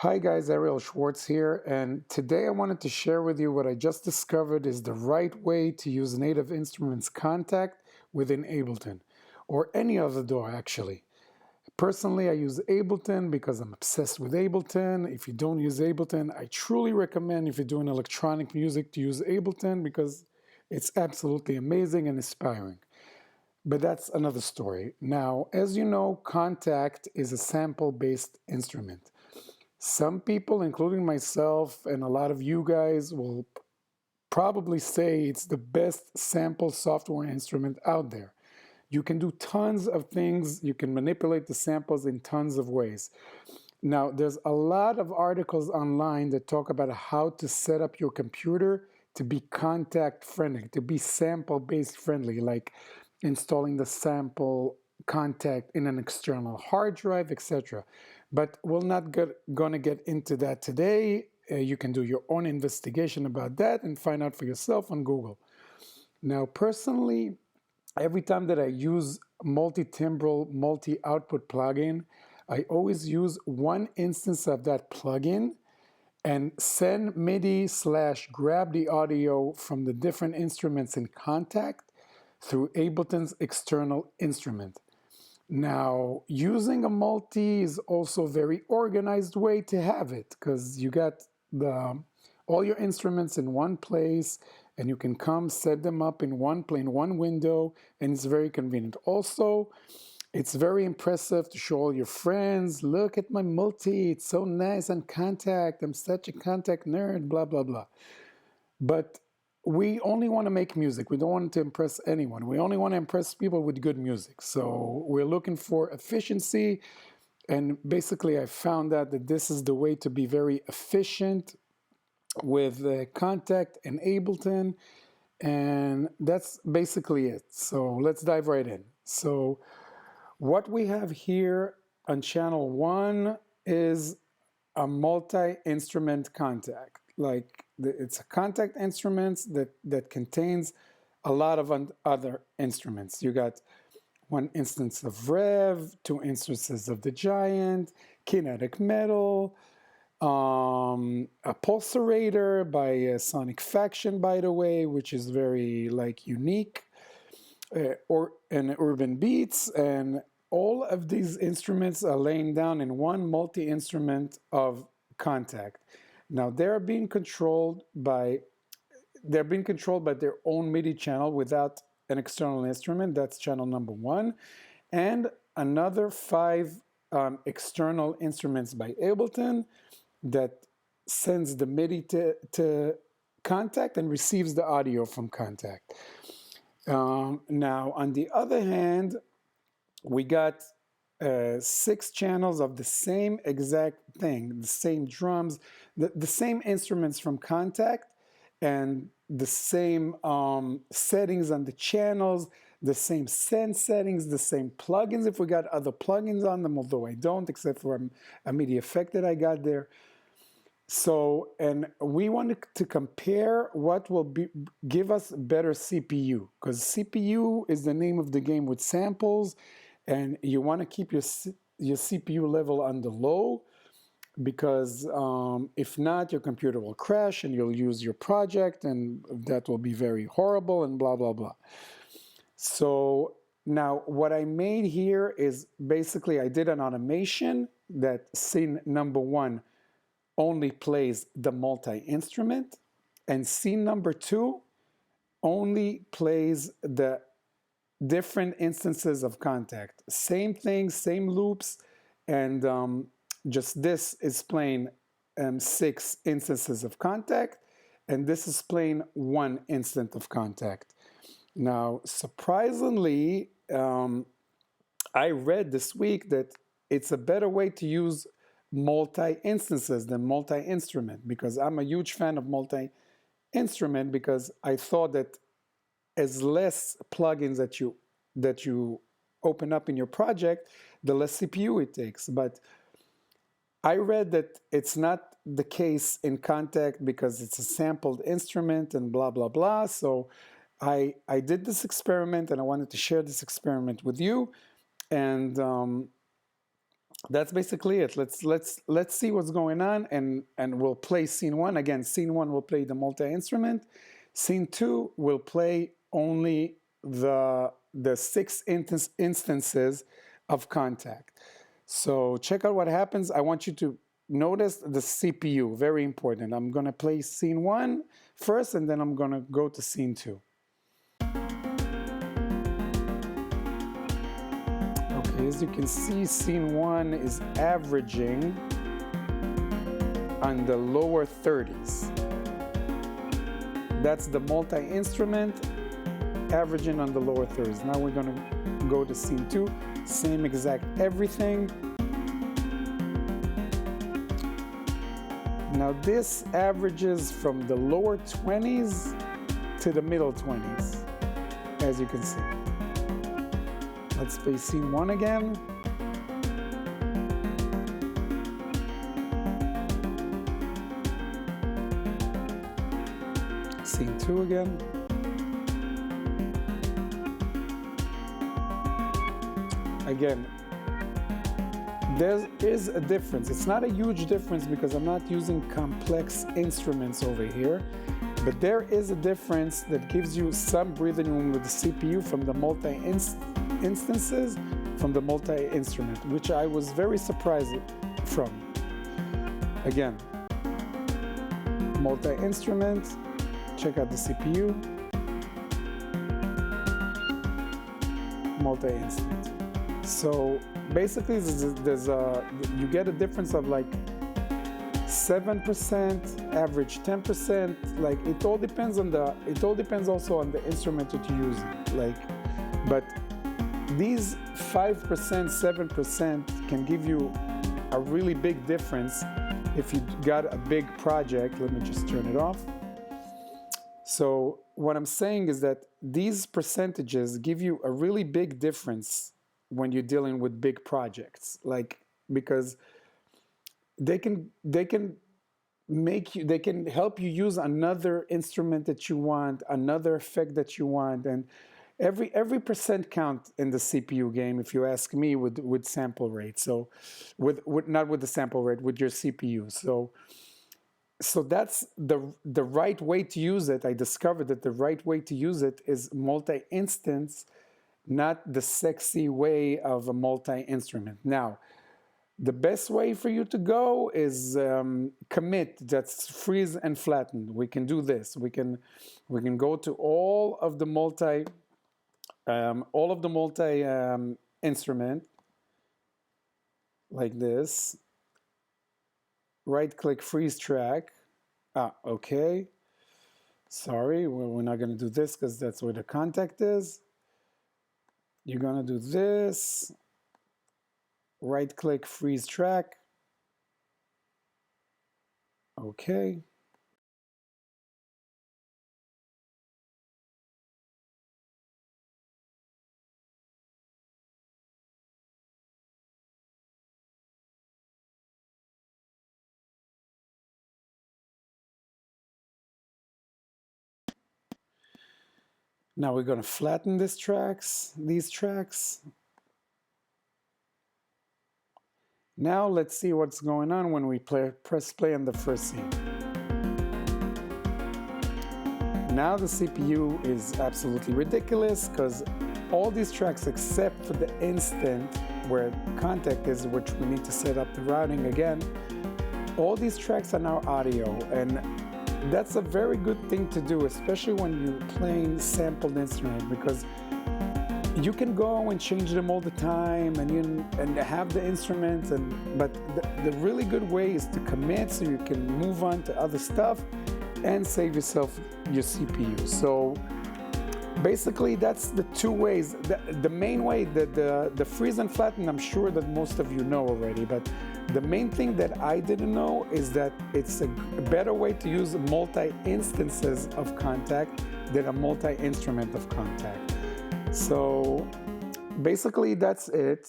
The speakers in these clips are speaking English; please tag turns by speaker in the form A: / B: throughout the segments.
A: Hi guys, Ariel Schwartz here, and today I wanted to share with you what I just discovered is the right way to use Native Instruments Kontakt within Ableton, or any other DAW actually. Personally, I use Ableton because I'm obsessed with Ableton. If you don't use Ableton, I truly recommend if you're doing electronic music to use Ableton because it's absolutely amazing and inspiring. But that's another story. Now, as you know, Kontakt is a sample-based instrument. Some people, including myself and a lot of you guys, will probably say it's the best sample software instrument out there. You can do tons of things. You can manipulate the samples in tons of ways. Now, there's a lot of articles online that talk about how to set up your computer to be Kontakt friendly, to be sample based friendly, like installing the sample Kontakt in an external hard drive, etc. But we're not going to get into that today. You can do your own investigation about that and find out for yourself on Google. Now, personally, every time that I use multi-timbral, multi-output plugin, I always use one instance of that plugin and send MIDI / grab the audio from the different instruments in Kontakt through Ableton's external instrument. Now, using a multi is also a very organized way to have it because you got all your instruments in one place and you can come set them up in one window, and it's very convenient. Also, it's very impressive to show all your friends, look at my multi, it's so nice on Kontakt, I'm such a Kontakt nerd, blah, blah, blah. But we only want to make music. We don't want to impress anyone. We only want to impress people with good music. So we're looking for efficiency. And basically, I found out that this is the way to be very efficient with Kontakt and Ableton. And that's basically it. So let's dive right in. So what we have here on channel 1 is a multi-instrument Kontakt. Like it's a Kontakt instrument that contains a lot of other instruments. You got one instance of Rev, two instances of the Giant, Kinetic Metal, a pulserator by Sonic Faction, by the way, which is very unique, or an Urban Beats, and all of these instruments are laying down in one multi-instrument of Kontakt. Now they're being controlled by their own MIDI channel without an external instrument. That's channel number 1, and another 5 external instruments by Ableton that sends the MIDI to Kontakt and receives the audio from Kontakt. Now, on the other hand, we got 6 channels of the same exact thing, the same drums, the same instruments from Kontakt, and the same settings on the channels, the same sense settings, the same plugins if we got other plugins on them, although I don't, except for a MIDI effect that I got there. So, and we wanted to compare what will give us better CPU, because CPU is the name of the game with samples, and you want to keep your CPU level on the low, because if not, your computer will crash and you'll use your project, and that will be very horrible and blah, blah, blah. So now what I made here is basically I did an automation that scene number 1 only plays the multi-instrument, and scene number 2 only plays the different instances of Kontakt. Same thing, same loops, and just this is playing 6 instances of Kontakt, and this is playing 1 instant of Kontakt. Now, surprisingly, I read this week that it's a better way to use multi-instances than multi-instrument, because I'm a huge fan of multi-instrument, because I thought that as less plugins that you open up in your project, the less CPU it takes. But I read that it's not the case in Kontakt because it's a sampled instrument and blah, blah, blah. So I did this experiment and I wanted to share this experiment with you. And that's basically it. Let's see what's going on, and we'll play scene one. Again, scene one will play the multi-instrument. Scene two will play only the six instances of Kontakt. So check out what happens. I want you to notice the CPU, very important. I'm going to play scene one first, and then I'm going to go to scene two. Okay, as you can see, scene one is averaging on the lower 30s. That's the multi-instrument averaging on the lower 30s. Now we're going to go to scene two, same exact everything. Now this averages from the lower 20s to the middle 20s, as you can see. Let's play scene one again. Scene two again. Again, there is a difference. It's not a huge difference because I'm not using complex instruments over here, but there is a difference that gives you some breathing room with the CPU from the multi-instances from the multi-instrument, which I was very surprised from. Again, multi-instrument, check out the CPU, multi-instrument. So basically, you get a difference of like 7%, average 10%. Like it all depends also on the instrument that you're using. Like, but these 5%, 7% can give you a really big difference if you got a big project. Let me just turn it off. So what I'm saying is that these percentages give you a really big difference when you're dealing with big projects, like, because they can help you use another instrument that you want, another effect that you want, and every percent count in the CPU game, if you ask me, with sample rate. So with not with the sample rate, with your CPU. So that's the right way to use it. I discovered that the right way to use it is multi-instance, not the sexy way of a multi-instrument. Now, the best way for you to go is commit. That's freeze and flatten. We can do this. We can go to all of the multi instrument like this. Right-click freeze track. Okay. Sorry, we're not going to do this because that's where the Kontakt is. You're going to do this. Right-click freeze track. Okay. Now we're going to flatten these tracks. Now let's see what's going on when we press play on the first scene. Now the CPU is absolutely ridiculous because all these tracks except for the instant where Kontakt is, which we need to set up the routing again, all these tracks are now audio, and that's a very good thing to do, especially when you're playing sampled instrument, because you can go and change them all the time and have the instruments, but the really good way is to commit so you can move on to other stuff and save yourself your CPU. So basically that's the two ways. The main way, the freeze and flatten, I'm sure that most of you know already, but the main thing that I didn't know is that it's a better way to use multi-instances of Kontakt than a multi-instrument of Kontakt. So basically that's it.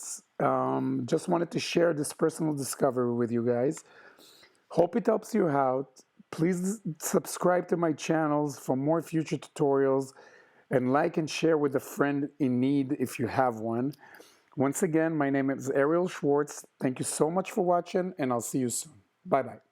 A: Just wanted to share this personal discovery with you guys. Hope it helps you out. Please subscribe to my channels for more future tutorials, and like and share with a friend in need if you have one. Once again, my name is Ariel Schwartz. Thank you so much for watching, and I'll see you soon. Bye-bye.